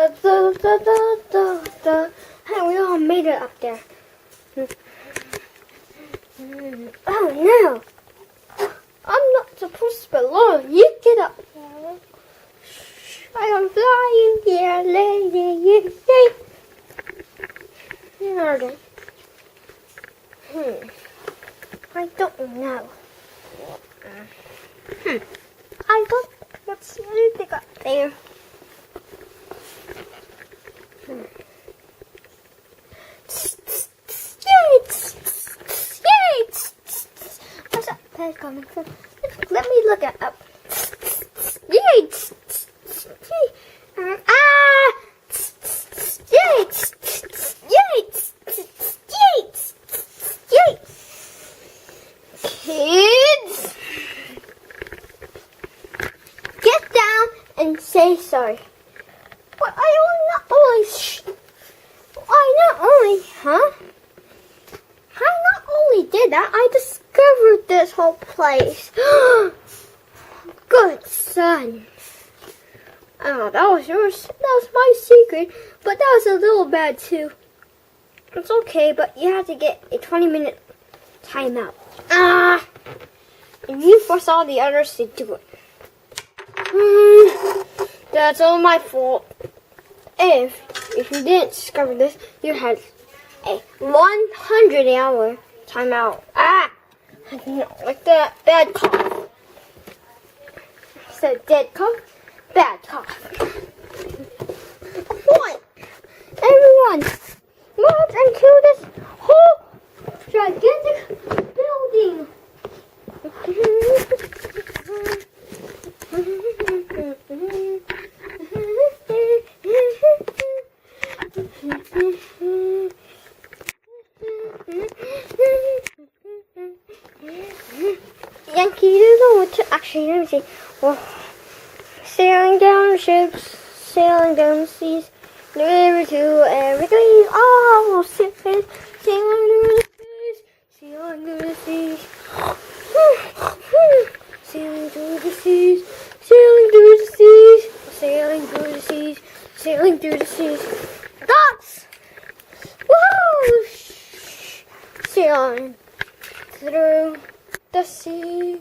Hey, we all made it up there. Oh no! I'm not supposed to be alone. You get up. I am flying here, lady. You say. Okay. I don't know. I don't. What's anything up there? What's that place coming from? Let me look it up. Kids, get down and say sorry. But I not only, did that, I discovered this whole place. Good son. Oh, that was yours. That was my secret, but that was a little bad too. It's okay, but you have to get a 20-minute timeout. And you force all the others to do it. That's all my fault. If you didn't discover this, you had a 100-hour timeout. I don't like that. Bad cough. I said dead cough. Bad cough. What? Everyone, march into this whole gigantic building. Yankee, you know what to actually let me see. Well, sailing down ships, sailing down the seas, never to every place. Oh, sailing through the seas, sailing through the seas, sailing through the seas, sailing through the seas, sailing through the seas, sailing through the seas. Ducks! Woo! Sailing through the sea.